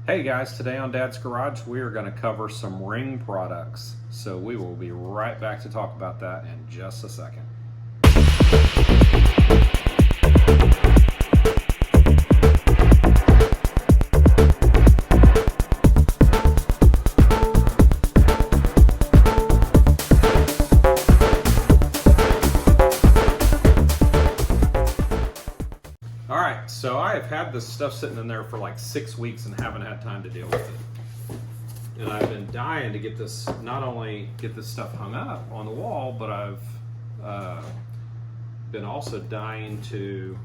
Hey guys, today on Dad's Garage we are going to cover some ring products. So we will be right back to talk about that in just a second. Alright, so I have had this stuff sitting in there for like 6 weeks and haven't had time to deal with it. And I've been dying to get this, not only get this stuff hung up on the wall, but I've been also dying to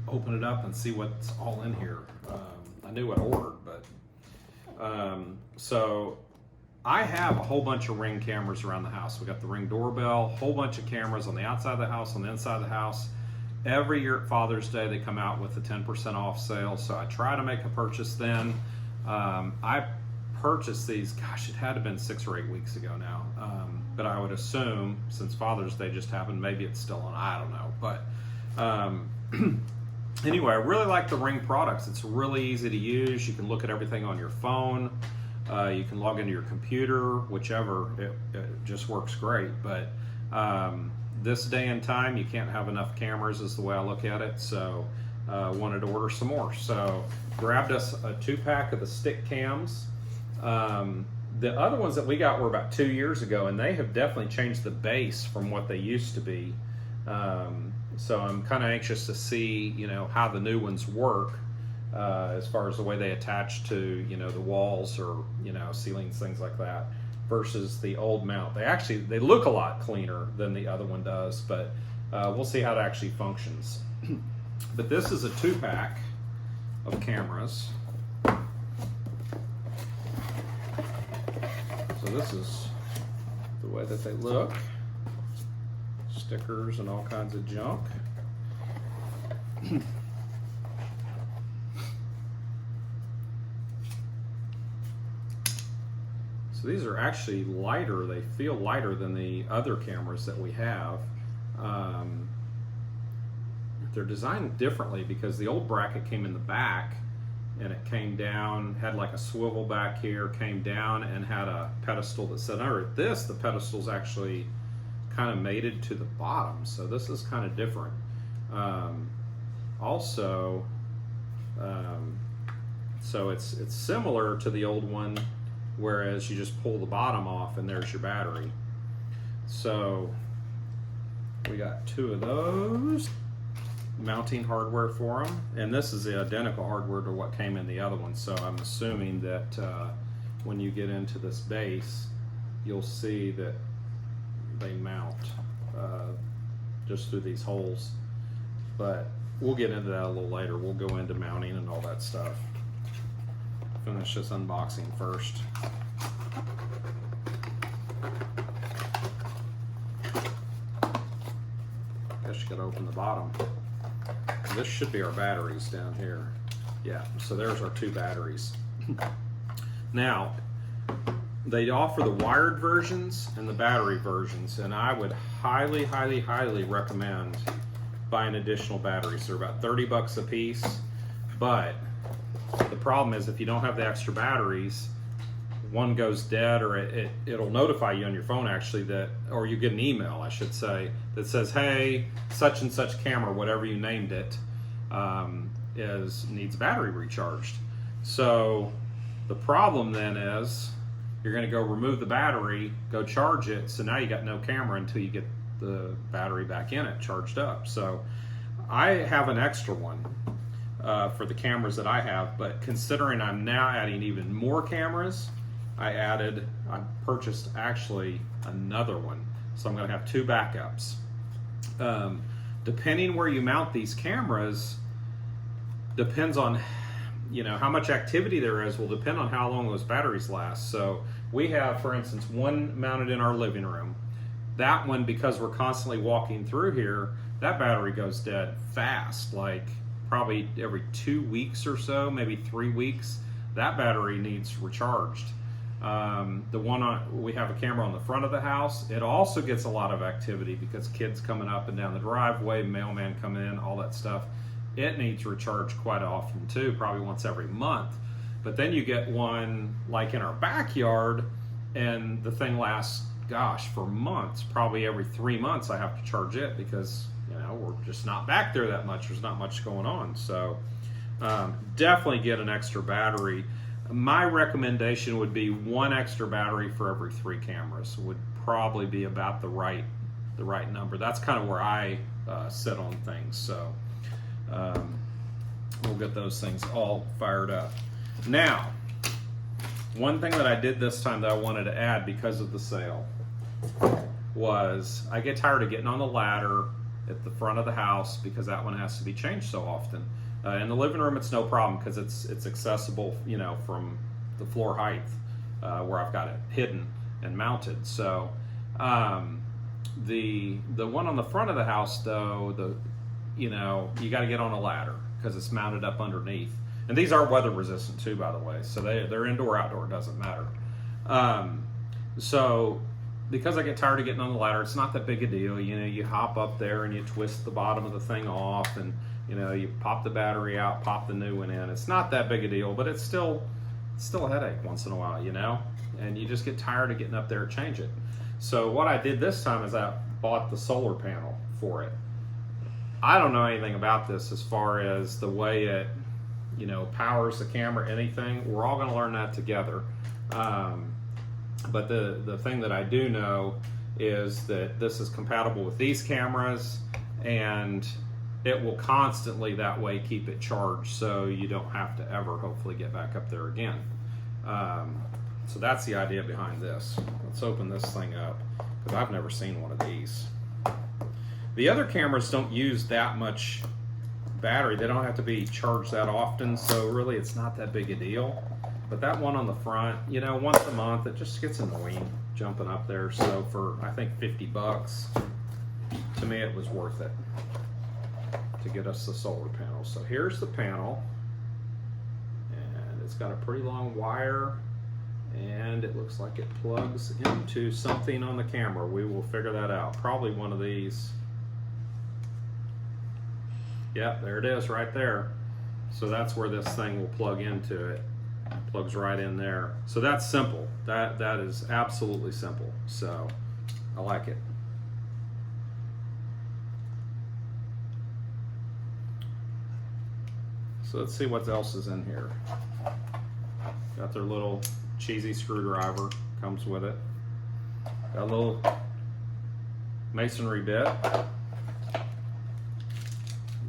open it up and see what's all in here. I knew what I ordered, but so I have a whole bunch of Ring cameras around the house. We got the Ring doorbell, a whole bunch of cameras on the outside of the house, on the inside of the house. Every year at Father's Day, they come out with a 10% off sale, so I try to make a purchase then. I purchased these, gosh, it had to have been 6 or 8 weeks ago now, but I would assume, since Father's Day just happened, maybe it's still on, I don't know. But anyway, I really like the Ring products. It's really easy to use. You can look at everything on your phone. You can log into your computer, whichever, it just works great. But this day and time, you can't have enough cameras is the way I look at it, so wanted to order some more. So grabbed us a 2-pack of the stick cams. The other ones that we got were about 2 years ago, and they have definitely changed the base from what they used to be. So I'm kind of anxious to see, how the new ones work as far as the way they attach to, the walls or, ceilings, things like that, versus the old mount. They look a lot cleaner than the other one does, but we'll see how it actually functions. But this is a 2-pack of cameras. So this is the way that they look. Stickers and all kinds of junk. So these are actually lighter. They feel lighter than the other cameras that we have. They're designed differently because the old bracket came in the back and it came down, had like a swivel back here, came down and had a pedestal that sat under it. This, the pedestal's actually kind of mated to the bottom, so this is kind of different. So it's similar to the old one, whereas you just pull the bottom off and there's your battery. So we got 2 of those. Mounting hardware for them, and this is the identical hardware to what came in the other one, so I'm assuming that when you get into this base, you'll see that they mount just through these holes, but we'll get into that a little later. We'll go into mounting and all that stuff. Finish this unboxing first. Guess you gotta open the bottom. This should be our batteries down here. Yeah, so there's our 2 batteries. Now, they offer the wired versions and the battery versions, and I would highly, highly, highly recommend buying additional batteries. They're about 30 bucks a piece, but the problem is if you don't have the extra batteries, one goes dead, or it'll notify you on your phone actually that, or you get an email, I should say, that says, hey, such and such camera, whatever you named it, needs battery recharged. So the problem then is you're going to go remove the battery, go charge it, so now you got no camera until you get the battery back in it charged up. So I have an extra one for the cameras that I have, but considering I'm now adding even more cameras, I purchased actually another one. So I'm going to have 2 backups. Depending where you mount these cameras, depends on how much activity there is, will depend on how long those batteries last. So we have, for instance, one mounted in our living room. That one, because we're constantly walking through here, that battery goes dead fast, like probably every 2 weeks or so, maybe 3 weeks, that battery needs recharged. The one we have a camera on the front of the house. It also gets a lot of activity because kids coming up and down the driveway, mailman coming in, all that stuff. it needs recharged quite often too, probably once every month. But then you get one like in our backyard, and the thing lasts, gosh, for months. Probably every 3 months I have to charge it because, you know, we're just not back there that much. There's not much going on. So definitely get an extra battery. My recommendation would be one extra battery for every 3 cameras would probably be about the right number. That's kind of where I sit on things. So we'll get those things all fired up. Now, one thing that I did this time that I wanted to add because of the sale was I get tired of getting on the ladder at the front of the house because that one has to be changed so often. In the living room, it's no problem because it's accessible, you know, from the floor height where I've got it hidden and mounted. So the one on the front of the house, though, you got to get on a ladder because it's mounted up underneath. And these are weather resistant too, by the way. So they're indoor, outdoor, doesn't matter. So because I get tired of getting on the ladder, it's not that big a deal. You know, you hop up there and you twist the bottom of the thing off, and you know, you pop the battery out, pop the new one in. It's not that big a deal, but it's still a headache once in a while, you know. And you just get tired of getting up there and change it. So what I did this time is I bought the solar panel for it. I don't know anything about this as far as the way it, you know, powers the camera, anything. We're all going to learn that together. But the thing that I do know is that this is compatible with these cameras, and it will constantly that way keep it charged, so you don't have to ever hopefully get back up there again. So that's the idea behind this. Let's open this thing up because I've never seen one of these. The other cameras don't use that much battery. They don't have to be charged that often, so really it's not that big a deal. But that one on the front, you know, once a month, it just gets annoying jumping up there. So for, I think, $50, to me it was worth it to get us the solar panel. So here's the panel, and it's got a pretty long wire, and it looks like it plugs into something on the camera. We will figure that out. Probably one of these. Yep, there it is right there. So that's where this thing will plug into it. Plugs right in there. So that's simple. That is absolutely simple. So I like it. So let's see what else is in here. Got their little cheesy screwdriver, comes with it. Got a little masonry bit.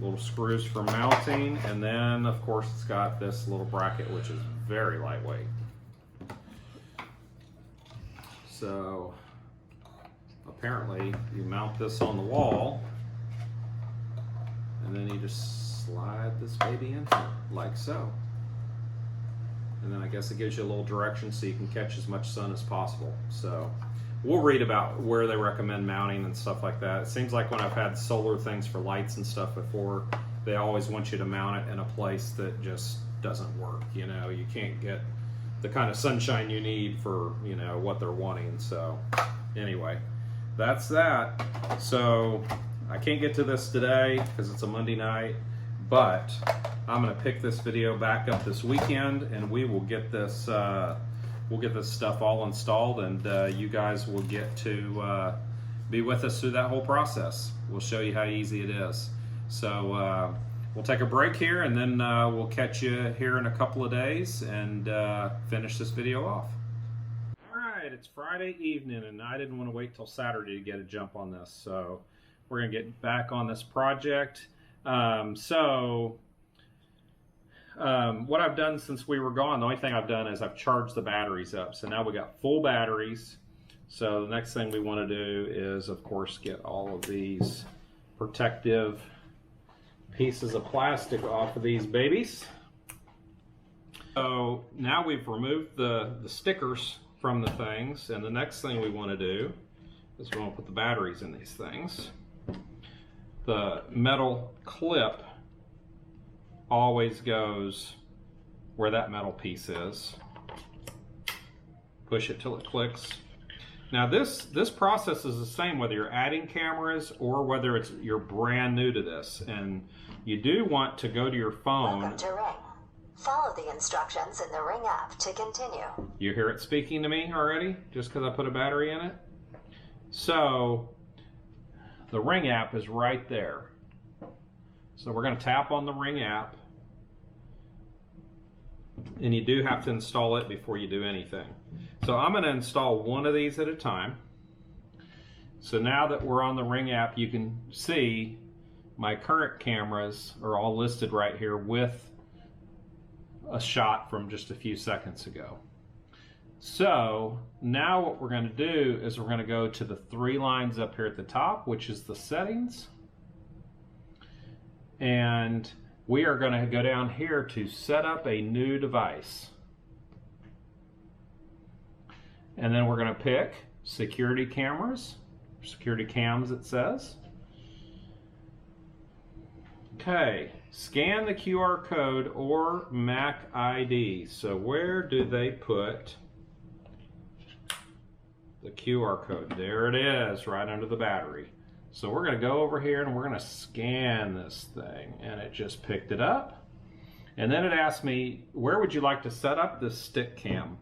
Little screws for mounting, and then of course it's got this little bracket which is very lightweight. So apparently you mount this on the wall, and then you just slide this baby in like so. And then I guess it gives you a little direction so you can catch as much sun as possible. So we'll read about where they recommend mounting and stuff like that. It seems like when I've had solar things for lights and stuff before, they always want you to mount it in a place that just doesn't work. You know, you can't get the kind of sunshine you need for, you know, what they're wanting. So anyway, that's that. So I can't get to this today because it's a Monday night, but I'm going to pick this video back up this weekend, and we will get this stuff all installed, and you guys will get to be with us through that whole process. We'll show you how easy it is. So we'll take a break here, and then we'll catch you here in a couple of days and finish this video off. All right, it's Friday evening, and I didn't want to wait till Saturday to get a jump on this, so we're going to get back on this project. What I've done since we were gone, the only thing I've done is I've charged the batteries up. So now we got full batteries. So the next thing we want to do is, of course, get all of these protective pieces of plastic off of these babies. So now we've removed the stickers from the things, and the next thing we want to do is we want to put the batteries in these things. The metal clip always goes where that metal piece is. Push it till it clicks. Now this process is the same whether you're adding cameras or whether you're brand new to this. And you do want to go to your phone. Welcome to Ring. Follow the instructions in the Ring app to continue. You hear it speaking to me already just because I put a battery in it? So the Ring app is right there. So we're going to tap on the Ring app. And you do have to install it before you do anything. So I'm going to install one of these at a time. So now that we're on the Ring app, you can see my current cameras are all listed right here with a shot from just a few seconds ago. So now what we're going to do is we're going to go to the three lines up here at the top, which is the settings. And we are going to go down here to set up a new device. And then we're going to pick security cameras, security cams it says. Okay, scan the QR code or Mac ID. So where do they put the QR code? There it is, right under the battery. So we're going to go over here and we're going to scan this thing, and it just picked it up. And then it asked me, where would you like to set up this stick cam?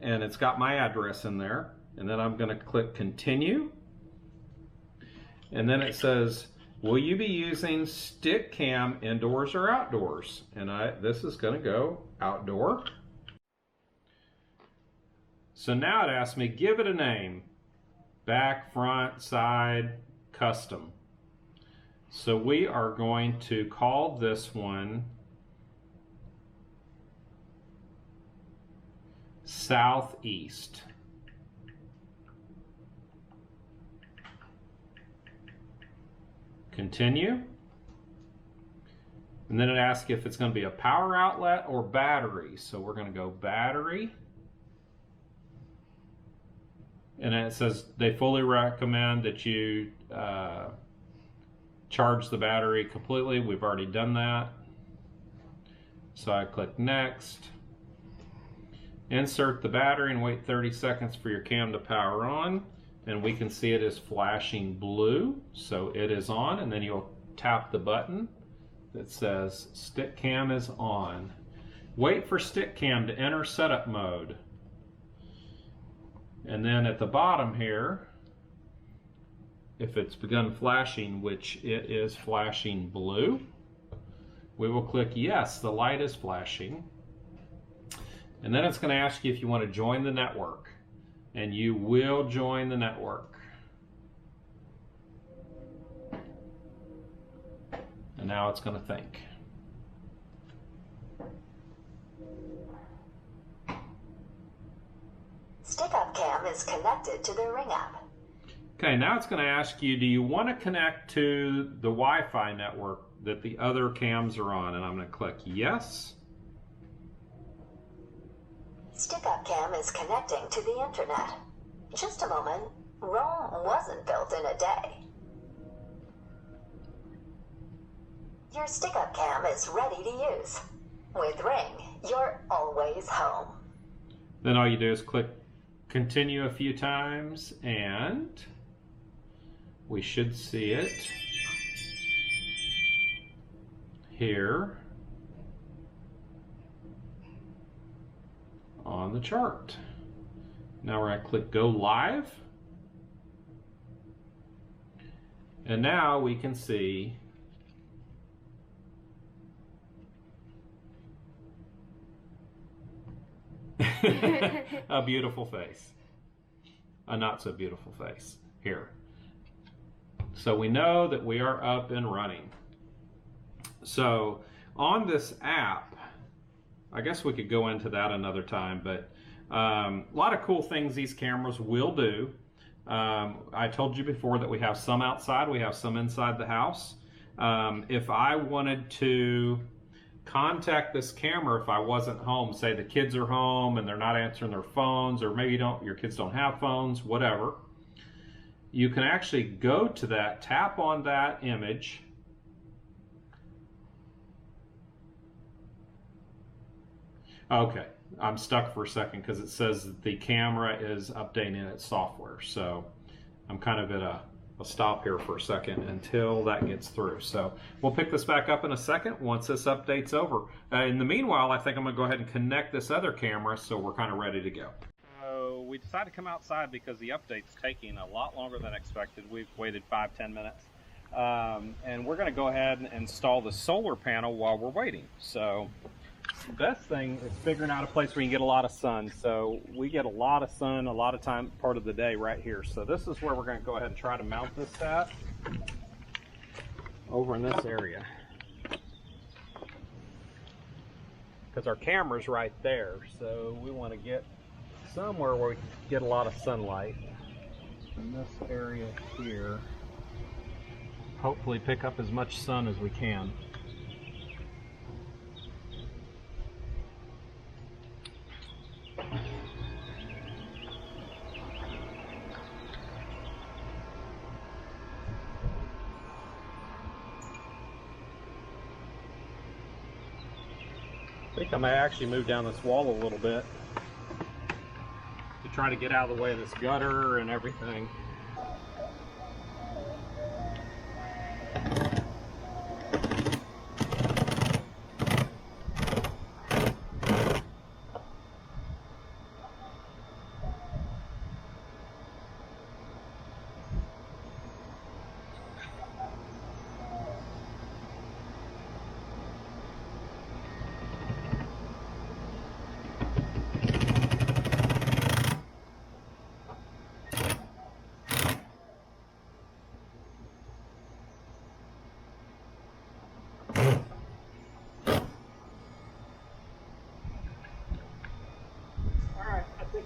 And it's got my address in there. And then I'm going to click continue. And then it says, will you be using stick cam indoors or outdoors? And this is going to go outdoor. So now it asks me, give it a name. Back, front, side, custom. So we are going to call this one Southeast. Continue. And then it asks if it's going to be a power outlet or battery. So we're going to go battery. And then it says they fully recommend that you charge the battery completely. We've already done that. So I click next. Insert the battery and wait 30 seconds for your cam to power on. And we can see it is flashing blue. So it is on. And then you'll tap the button that says stick cam is on. Wait for stick cam to enter setup mode. And then at the bottom here, if it's begun flashing, which it is flashing blue, we will click yes, the light is flashing. And then it's going to ask you if you want to join the network. And you will join the network. And now it's going to think. Stick-up cam is connected to the Ring app. Okay, now it's going to ask you, do you want to connect to the Wi-Fi network that the other cams are on? And I'm going to click yes. Stick-up cam is connecting to the internet. Just a moment. Rome wasn't built in a day. Your stick-up cam is ready to use. With Ring, you're always home. Then all you do is click continue a few times and we should see it here on the chart. Now we're going to click go live. And now we can see a beautiful face. A not so beautiful face here. So we know that we are up and running. So on this app, I guess we could go into that another time, but a lot of cool things these cameras will do. I told you before that we have some outside, we have some inside the house. If I wanted to contact this camera if I wasn't home, say the kids are home and they're not answering their phones, or maybe your kids don't have phones, whatever, you can actually go to that, tap on that image, okay, I'm stuck for a second because it says that the camera is updating its software. So I'm kind of at a stop here for a second until that gets through. So we'll pick this back up in a second once this update's over. In the meanwhile, I think I'm gonna go ahead and connect this other camera so we're kind of ready to go. So we decided to come outside because the update's taking a lot longer than expected. We've waited 5-10 minutes. And we're gonna go ahead and install the solar panel while we're waiting. So the best thing is figuring out a place where you can get a lot of sun. So we get a lot of sun a lot of time, part of the day right here. So this is where we're going to go ahead and try to mount this at, over in this area, because our camera's right there. So we want to get somewhere where we can get a lot of sunlight in this area here. Hopefully pick up as much sun as we can. I think I may actually move down this wall a little bit to try to get out of the way of this gutter and everything.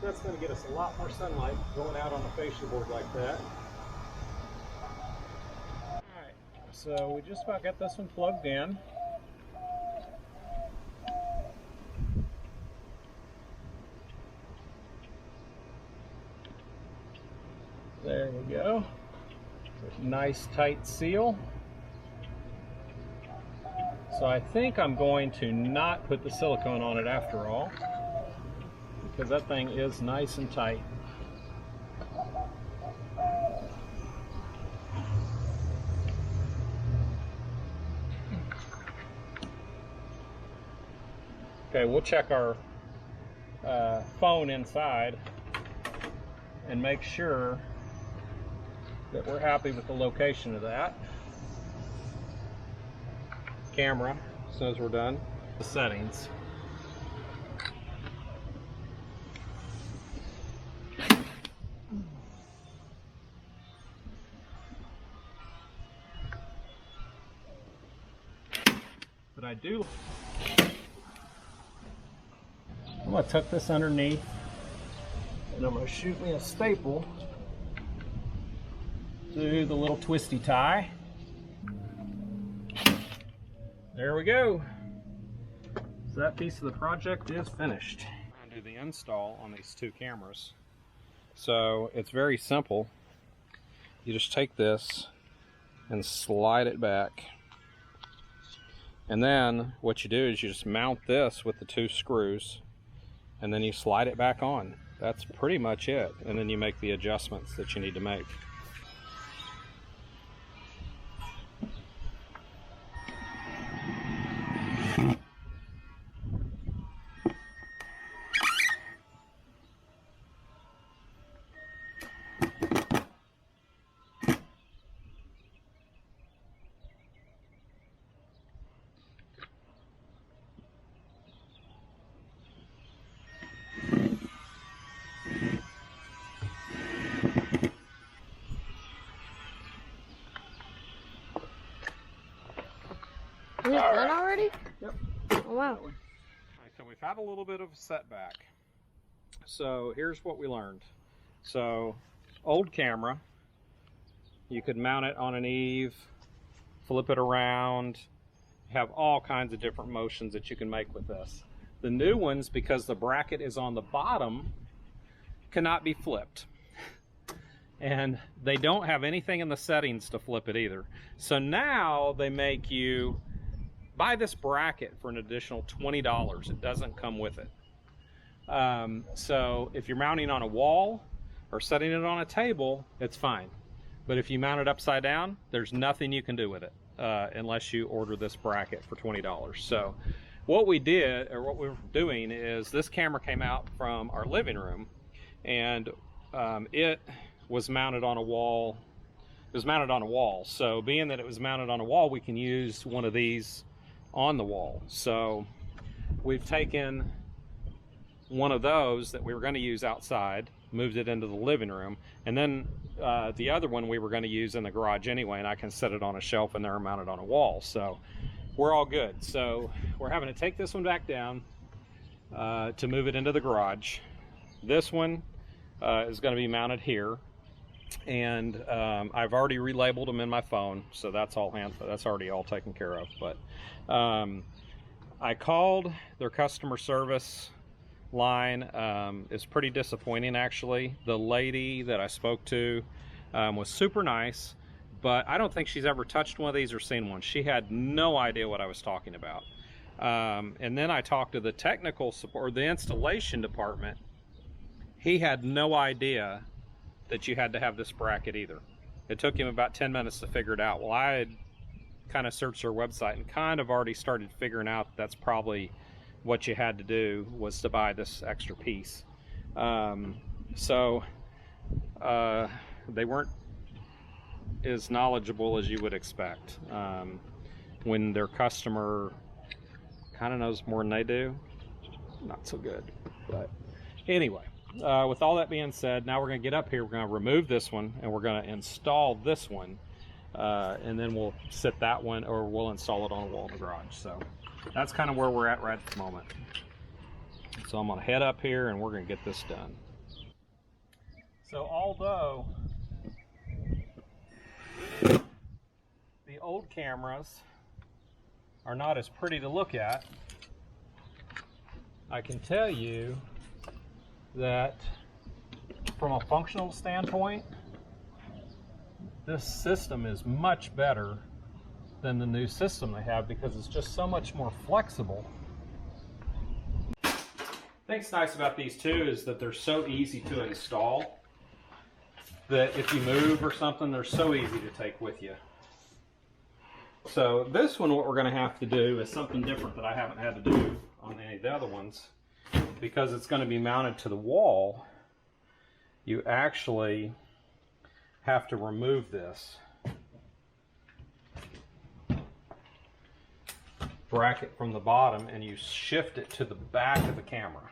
That's going to get us a lot more sunlight going out on a fascia board like that. Alright, so we just about got this one plugged in. There we go. Nice tight seal. So I think I'm going to not put the silicone on it after all, because that thing is nice and tight. Okay, we'll check our phone inside and make sure that we're happy with the location of that. Camera says we're done. The settings. But I do. I'm going to tuck this underneath, and I'm going to shoot me a staple through the little twisty tie. There we go. So that piece of the project is finished. I'm going to do the install on these two cameras. So it's very simple. You just take this and slide it back. And then what you do is you just mount this with the two screws, and then you slide it back on. That's pretty much it. And then you make the adjustments that you need to make. Is it done already? Yep. Oh, wow. Alright, so we've had a little bit of a setback. So here's what we learned. So old camera, you could mount it on an eave, flip it around, have all kinds of different motions that you can make with this. The new ones, because the bracket is on the bottom, cannot be flipped. And they don't have anything in the settings to flip it either. So now they make you buy this bracket for an additional $20. It doesn't come with it. So if you're mounting on a wall or setting it on a table, it's fine. But if you mount it upside down, there's nothing you can do with it unless you order this bracket for $20. So what we did, or what we were doing, is this camera came out from our living room, and it was mounted on a wall. It was mounted on a wall. So being that it was mounted on a wall, we can use one of these on the wall. So we've taken one of those that we were going to use outside, moved it into the living room, and then the other one we were going to use in the garage anyway, and I can set it on a shelf and they're mounted on a wall. So we're all good. So we're having to take this one back down to move it into the garage. This one is going to be mounted here, and I've already relabeled them in my phone, so that's already all taken care of. But I called their customer service line. Is pretty disappointing, actually. The lady that I spoke to was super nice, but I don't think she's ever touched one of these or seen one. She had no idea what I was talking about. And then I talked to the technical support, or the installation department. He had no idea that you had to have this bracket either. It took him about 10 minutes to figure it out. Well, I had kind of searched their website and kind of already started figuring out that's probably what you had to do, was to buy this extra piece. So they weren't as knowledgeable as you would expect. When their customer kind of knows more than they do, not so good. But anyway, with all that being said, now we're going to get up here, we're going to remove this one, and we're going to install this one, and then we'll sit that one, or we'll install it on a wall in the garage. So that's kind of where we're at right at the moment. So I'm going to head up here and we're going to get this done. So although the old cameras are not as pretty to look at, I can tell you that from a functional standpoint, this system is much better than the new system they have, because it's just so much more flexible. The thing that's nice about these two is that they're so easy to install, that if you move or something, they're so easy to take with you. So this one, what we're going to have to do is something different that I haven't had to do on any of the other ones. Because it's going to be mounted to the wall, you actually have to remove this bracket from the bottom, and you shift it to the back of the camera.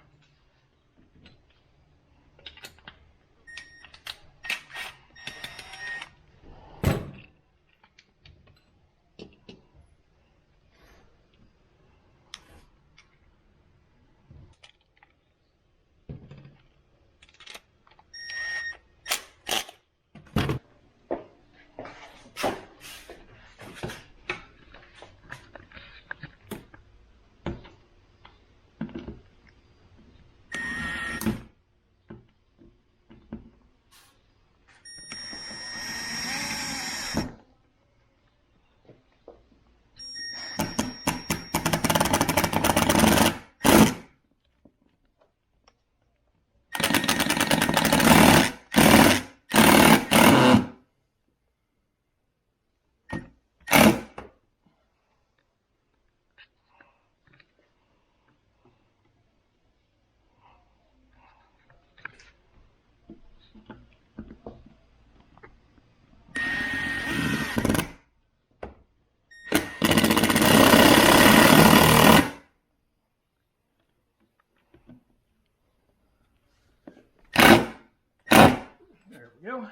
There we go.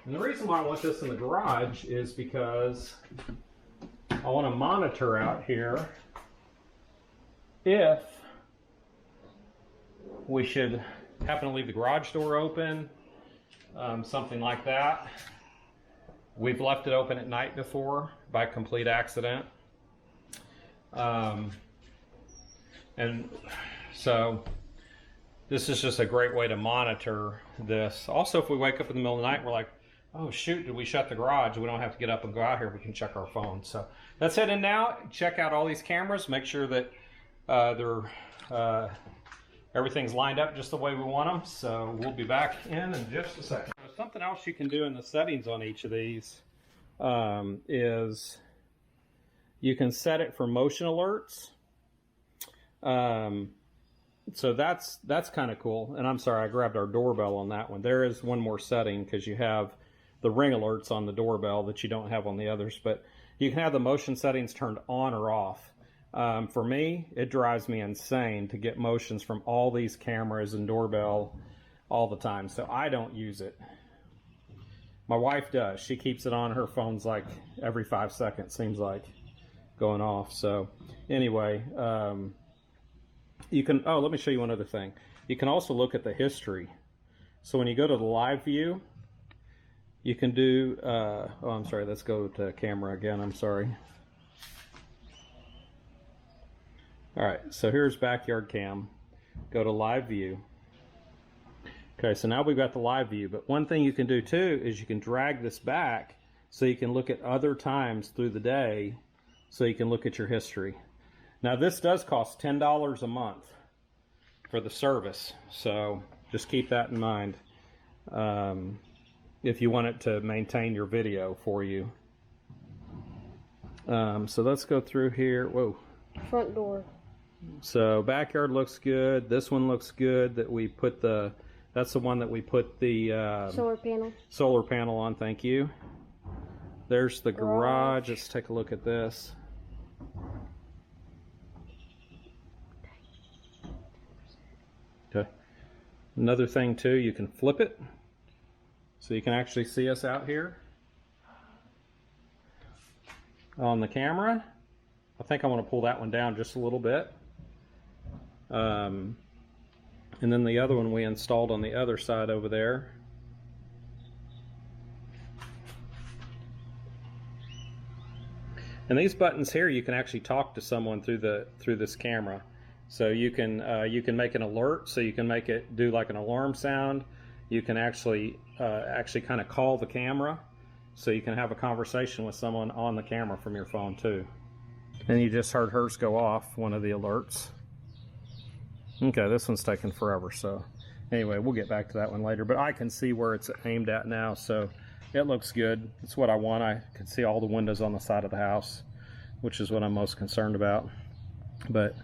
And the reason why I want this in the garage is because I want to monitor out here if we should happen to leave the garage door open, something like that. We've left it open at night before by complete accident. And so this is just a great way to monitor this. Also, if we wake up in the middle of the night and we're like, Oh shoot, did we shut the garage? We don't have to get up and go out here. We can check our phone. So let's head in now, check out all these cameras, make sure that everything's lined up just the way we want them. So we'll be back in just a second. Something else you can do in the settings on each of these is you can set it for motion alerts. So that's kind of cool. And I'm sorry, I grabbed our doorbell on that one. There is one more setting because you have the ring alerts on the doorbell that you don't have on the others, but you can have the motion settings turned on or off. For me, it drives me insane to get motions from all these cameras and doorbell all the time, so I don't use it. My wife does. She keeps it on. Her phone's like every 5 seconds, seems like, going off. So anyway, you can, oh, let me show you one other thing. You can also look at the history. So when you go to the live view, you can do, oh, I'm sorry, let's go to camera again, I'm sorry. All right, so here's backyard cam. Go to live view. Okay, so now we've got the live view, but one thing you can do too is you can drag this back so you can look at other times through the day so you can look at your history. Now this does cost $10 a month for the service, so just keep that in mind. If you want it to maintain your video for you. So let's go through here. Whoa. Front door. So backyard looks good. This one looks good that we put the, that's the one that we put the solar panel on, thank you. There's the garage. Let's take a look at this. Okay. Another thing too, you can flip it. So you can actually see us out here on the camera. I think I want to pull that one down just a little bit. And then the other one we installed on the other side over there. And these buttons here, you can actually talk to someone through this camera. So you can make an alert, so you can make it do like an alarm sound. You can actually kind of call the camera, so you can have a conversation with someone on the camera from your phone too. And you just heard hers go off, one of the alerts. Okay, this one's taking forever, so anyway, we'll get back to that one later. But I can see where it's aimed at now, so it looks good. It's what I want. I can see all the windows on the side of the house, which is what I'm most concerned about. But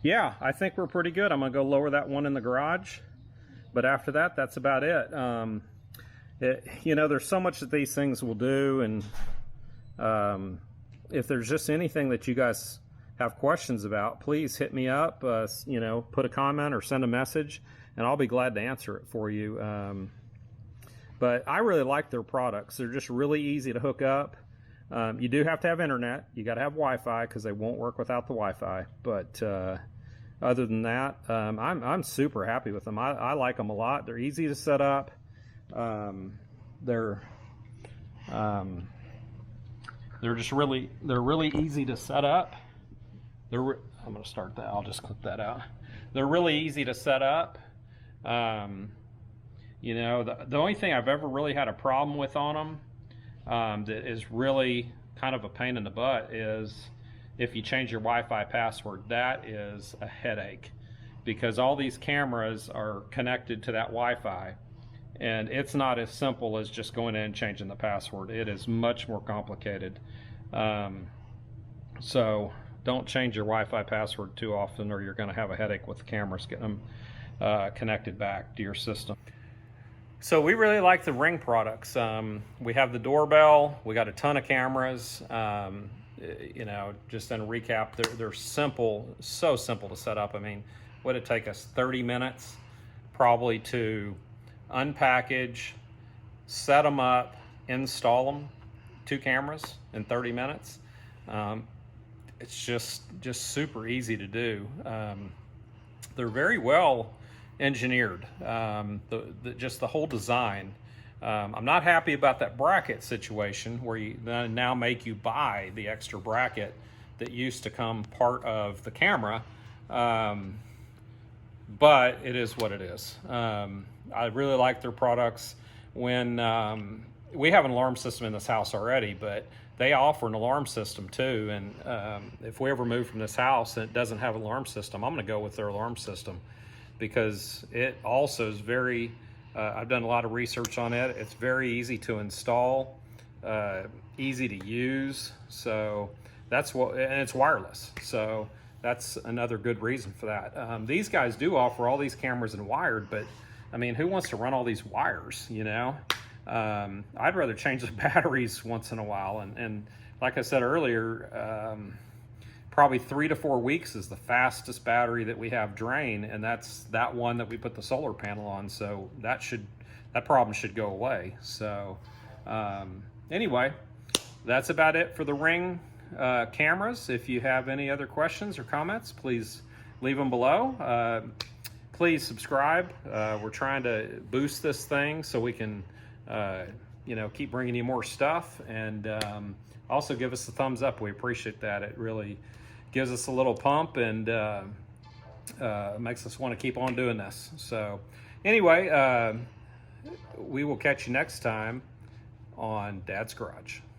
yeah, I think we're pretty good. I'm gonna go lower that one in the garage. But after that, that's about it. You know, there's so much that these things will do, and if there's just anything that you guys have questions about, please hit me up. You know, put a comment or send a message, and I'll be glad to answer it for you. But I really like their products. They're just really easy to hook up. You do have to have internet. You got to have Wi-Fi because they won't work without the Wi-Fi. But other than that, I'm super happy with them. I like them a lot. They're easy to set up. They're just really easy to set up. I'm going to start that. I'll just clip that out. They're really easy to set up. You know, the only thing I've ever really had a problem with on them that is really kind of a pain in the butt is if you change your Wi-Fi password. That is a headache because all these cameras are connected to that Wi-Fi, and it's not as simple as just going in and changing the password. It is much more complicated. So don't change your Wi-Fi password too often, or you're going to have a headache with the cameras getting them connected back to your system. So we really like the Ring products. We have the doorbell. We got a ton of cameras. You know, just in a recap, they're simple, so simple to set up. I mean, would it take us 30 minutes probably to unpackage, set them up, install them, 2 cameras in 30 minutes. It's just super easy to do. They're very well engineered. Just the whole design. I'm not happy about that bracket situation where you now make you buy the extra bracket that used to come part of the camera. But it is what it is. I really like their products. When we have an alarm system in this house already, but they offer an alarm system too. And if we ever move from this house and it doesn't have an alarm system, I'm going to go with their alarm system, because it also is very, I've done a lot of research on it. It's very easy to install, easy to use. So that's what, and it's wireless. So that's another good reason for that. These guys do offer all these cameras and wired, but I mean, who wants to run all these wires, you know? I'd rather change the batteries once in a while. And like I said earlier, probably 3 to 4 weeks is the fastest battery that we have drain, and that's that one that we put the solar panel on. So that problem should go away. So anyway, that's about it for the Ring cameras. If you have any other questions or comments, please leave them below. Please subscribe. We're trying to boost this thing so we can you know, keep bringing you more stuff, and also give us a thumbs up. We appreciate that. It really gives us a little pump, and makes us want to keep on doing this. So anyway, we will catch you next time on Dad's Garage.